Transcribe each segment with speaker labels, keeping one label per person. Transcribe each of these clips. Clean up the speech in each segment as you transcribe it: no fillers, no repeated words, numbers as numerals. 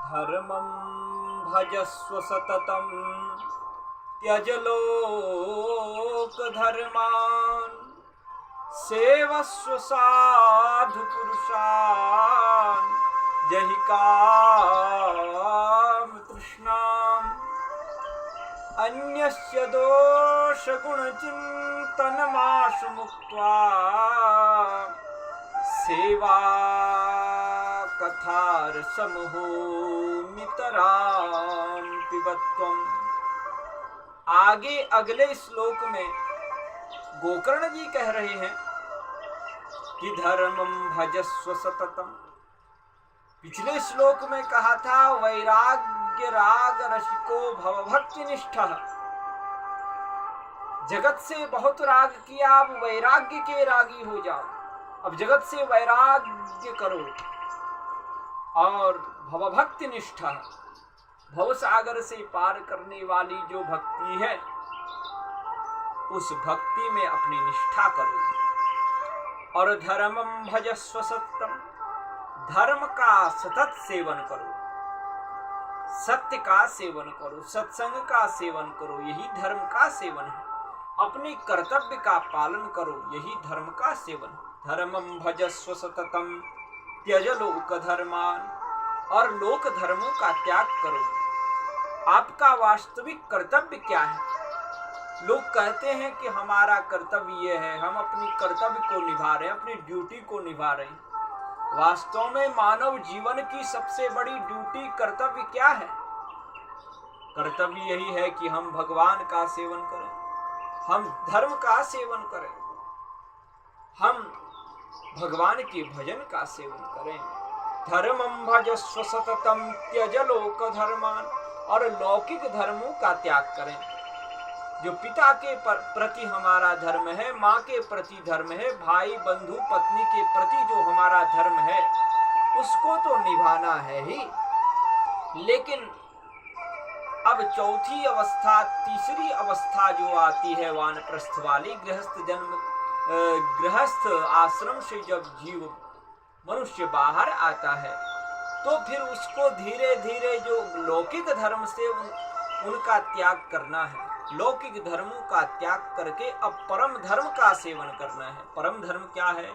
Speaker 1: धर्मं भजस्व सततं त्यज लोकधर्मान् सेवस्व साधु पुरुषान् जहि काम तृष्णाम् अन्यस्य दोष गुण चिंतनमाशु मुक्त्वा सेवा कथार समूहो नितराम पिबत्वम। आगे अगले श्लोक में गोकर्ण जी कह रहे हैं कि धर्मं भजस्व सततम। पिछले श्लोक में कहा था वैराग्य राग रसिको भवभक्ति निष्ठः। जगत से बहुत राग किया, अब वैराग्य के रागी हो जाओ। अब जगत से वैराग्य करो और भवभक्ति निष्ठा, भव सागर से पार करने वाली जो भक्ति है उस भक्ति में अपनी निष्ठा करो। और धर्मं भजस्व सत्यम, धर्म का सतत सेवन करो, सत्य का सेवन करो, सत्संग का सेवन करो, यही धर्म का सेवन है। अपने कर्तव्य का पालन करो, यही धर्म का सेवन है। धर्मं भजस्व सततम त्यज लोक धर्मान, और लोक धर्मों का त्याग करो। आपका वास्तविक कर्तव्य क्या है? लोग कहते हैं कि हमारा कर्तव्य ये है, हम अपनी कर्तव्य को निभा रहे हैं, अपनी ड्यूटी को निभा रहे हैं। वास्तव में मानव जीवन की सबसे बड़ी ड्यूटी कर्तव्य क्या है? कर्तव्य यही है कि हम भगवान का सेवन करें, हम धर्म का सेवन करें, हम भगवान के भजन का सेवन करें। धर्मं भजस्व सततम त्यज लोक धर्मान, और लौकिक धर्मों का त्याग करें। जो पिता के प्रति हमारा धर्म है, माँ के प्रति धर्म है, भाई बंधु पत्नी के प्रति जो हमारा धर्म है उसको तो निभाना है ही। लेकिन अब चौथी अवस्था, तीसरी अवस्था जो आती है वानप्रस्थ वाली, गृहस्थ आश्रम से जब जीव मनुष्य बाहर आता है तो फिर उसको धीरे धीरे जो लौकिक धर्म से उनका त्याग करना है। लौकिक धर्मों का त्याग करके अब परम धर्म का सेवन करना है। परम धर्म क्या है?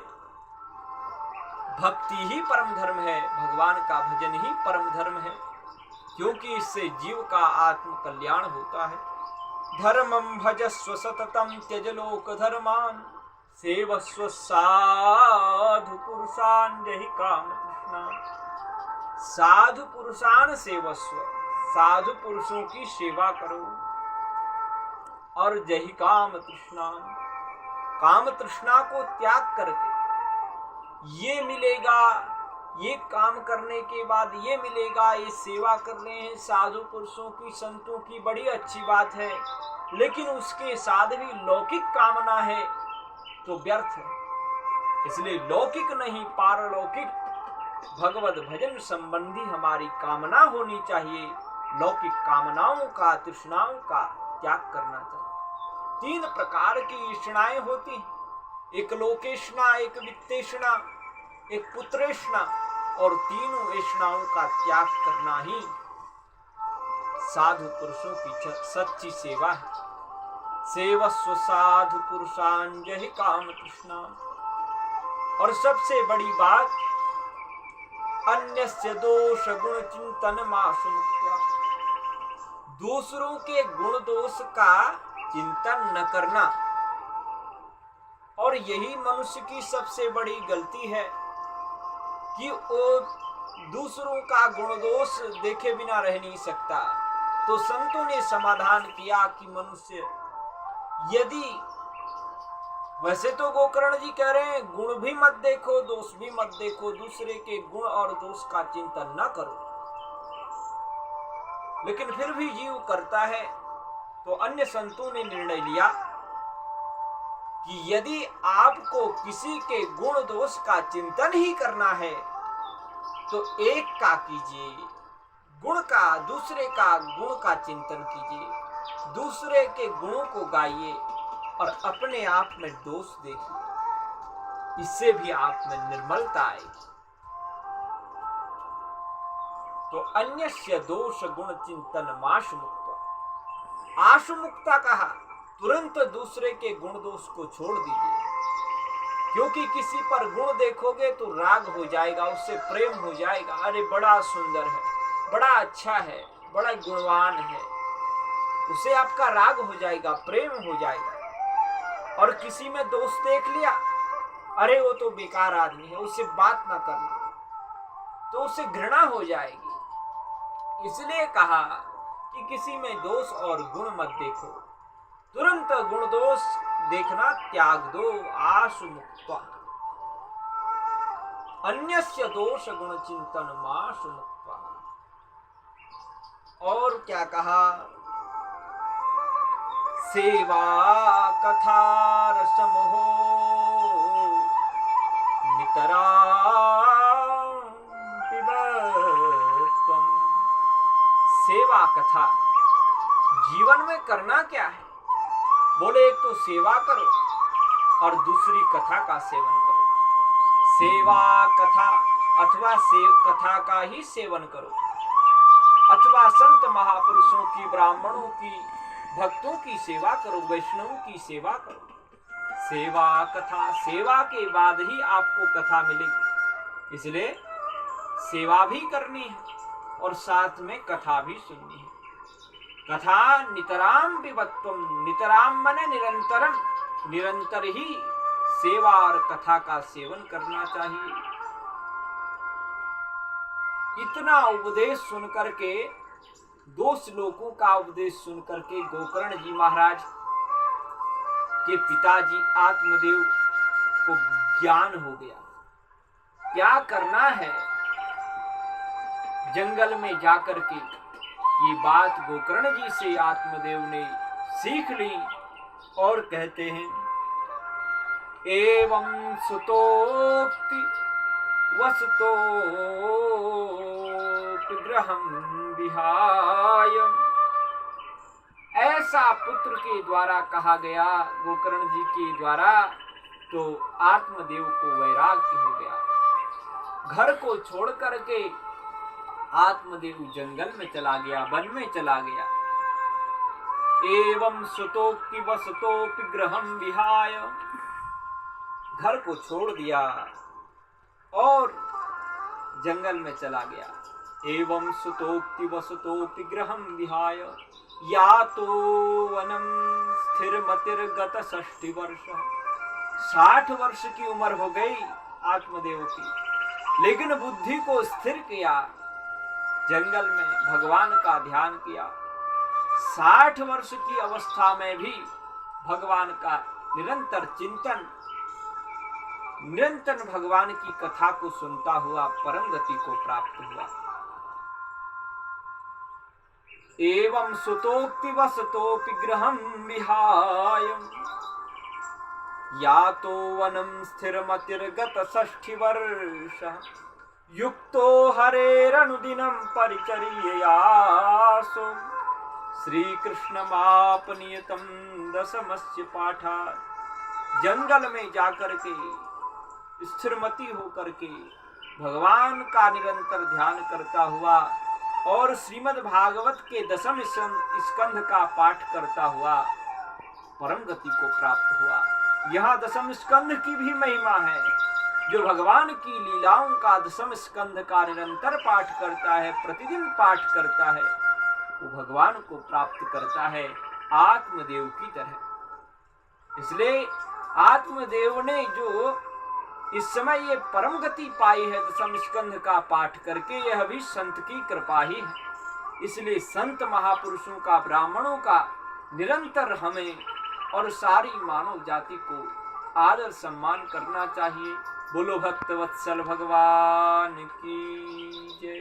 Speaker 1: भक्ति ही परम धर्म है, भगवान का भजन ही परम धर्म है, क्योंकि इससे जीव का आत्म कल्याण होता है। धर्मं भजस्व सततम त्यज लोक धर्मान सेवस्व साधु पुरुषान् जहि काम तृष्णान्। साधु पुरुषान् सेवस्व, साधु पुरुषों की सेवा करो। और जहि काम तृष्णा, काम तृष्णा को त्याग करके ये मिलेगा, ये काम करने के बाद ये मिलेगा, ये सेवा कर रहे हैं साधु पुरुषों की, संतों की, बड़ी अच्छी बात है। लेकिन उसके साथ भी लौकिक कामना है तो व्यर्थ है। इसलिए लौकिक नहीं, पारलौकिक भगवत भजन संबंधी हमारी कामना होनी चाहिए। लौकिक कामनाओं का, तृष्णाओं का त्याग करना चाहिए। 3 प्रकार की इष्णाएं होती हैं, एक लोकेष्णा, एक वित्तेष्णा, एक पुत्रेष्णा, और तीनों इष्णाओं का त्याग करना ही साधु पुरुषों की सच्ची सेवा है। सेवस्व साधु पुरुषान् जहि काम तृष्णा। और सबसे बड़ी बात, अन्यस्य दोष गुण चिंतन माशु मुक्त्वा, दूसरों के गुण दोष का चिंतन न करना। और यही मनुष्य की सबसे बड़ी गलती है कि वो दूसरों का गुण दोष देखे बिना रह नहीं सकता। तो संतों ने समाधान किया कि मनुष्य यदि, वैसे तो गोकर्ण जी कह रहे हैं गुण भी मत देखो, दोष भी मत देखो, दूसरे के गुण और दोष का चिंतन न करो, लेकिन फिर भी जीव करता है। तो अन्य संतों ने निर्णय लिया कि यदि आपको किसी के गुण दोष का चिंतन ही करना है तो एक का कीजिए, गुण का, दूसरे का गुण का चिंतन कीजिए, दूसरे के गुणों को गाइए और अपने आप में दोष देखिए। इससे भी आप में निर्मलता आएगी। तो अन्यस्य दोष गुण चिंतन माशु मुक्ता, आशु मुक्ता कहा, तुरंत दूसरे के गुण दोष को छोड़ दीजिए, क्योंकि किसी पर गुण देखोगे तो राग हो जाएगा, उससे प्रेम हो जाएगा। अरे बड़ा सुंदर है, बड़ा अच्छा है, बड़ा गुणवान है, उसे आपका राग हो जाएगा, प्रेम हो जाएगा। और किसी में दोष देख लिया, अरे वो तो बेकार आदमी है, उससे बात ना करना, तो उससे घृणा हो जाएगी। इसलिए कहा कि किसी में दोष और गुण मत देखो, तुरंत गुण दोष देखना त्याग दो। आशु मुक्त्वा अन्यस्य दोष गुण चिंतन माशु मुक्त्वा। और क्या कहा, सेवा कथा रसमहो नितरा पिबत्वम्। सेवा कथा जीवन में करना क्या है? बोले एक तो सेवा करो और दूसरी कथा का सेवन करो। सेवा कथा अथवा कथा का ही सेवन करो, अथवा संत महापुरुषों की, ब्राह्मणों की, भक्तों की सेवा करो, वैष्णवों की सेवा करो। सेवा कथा, सेवा के बाद ही आपको कथा मिलेगी, इसलिए सेवा भी करनी है और साथ में कथा भी सुननी है। कथा नितराम पिबत्वम, नितराम मने निरंतरम, निरंतर ही सेवा और कथा का सेवन करना चाहिए। इतना उपदेश सुनकर के, 2 श्लोकों का उपदेश सुनकर के गोकर्ण जी महाराज के पिताजी आत्मदेव को ज्ञान हो गया। क्या करना है, जंगल में जाकर के ये बात गोकर्ण जी से आत्मदेव ने सीख ली और कहते हैं, एवं सुतोक्ति वसतो गृहं विहाय। ऐसा पुत्र के द्वारा कहा गया, गोकर्ण जी के द्वारा, तो आत्मदेव को वैराग्य हो गया। घर को छोड़ करके आत्मदेव जंगल में चला गया, वन में चला गया। एवं सुतोक्ति वसतोपि गृहं विहाय, घर को छोड़ दिया और जंगल में चला गया। एवं सुतोक्ति वसतोपि गृहं विहाय यातो वनं स्थिरमतिर्गत 60 वर्ष। 60 वर्ष की उम्र हो गई आत्मदेव की, लेकिन बुद्धि को स्थिर किया, जंगल में भगवान का ध्यान किया। 60 वर्ष की अवस्था में भी भगवान का निरंतर चिंतन, निरंतर भगवान की कथा को सुनता हुआ परम गति को प्राप्त हुआ। एवं सुतोक्ति वसतोपि गृहं विहाय यातो वनं स्थिरमतिर्गत 60 वर्ष युक्तो हरेरनुदिनं परिचर्ययासो श्रीकृष्णमापनियतं दशमस्य पाठात्। जंगल में जाकर के स्थिरमति होकर के भगवान का निरंतर ध्यान करता हुआ और श्रीमद् भागवत के 10वें स्कंध का पाठ करता हुआ परम गति को प्राप्त हुआ। यहाँ 10वें स्कंध की भी महिमा है। जो भगवान की लीलाओं का 10वें स्कंध का निरंतर पाठ करता है, प्रतिदिन पाठ करता है, वो भगवान को प्राप्त करता है आत्मदेव की तरह। इसलिए आत्मदेव ने जो इस समय ये परम गति पाई है 10वें स्कंध का पाठ करके, यह भी संत की कृपा ही है। इसलिए संत महापुरुषों का, ब्राह्मणों का निरंतर हमें और सारी मानव जाति को आदर सम्मान करना चाहिए। बोलो भक्तवत्सल भगवान की जय।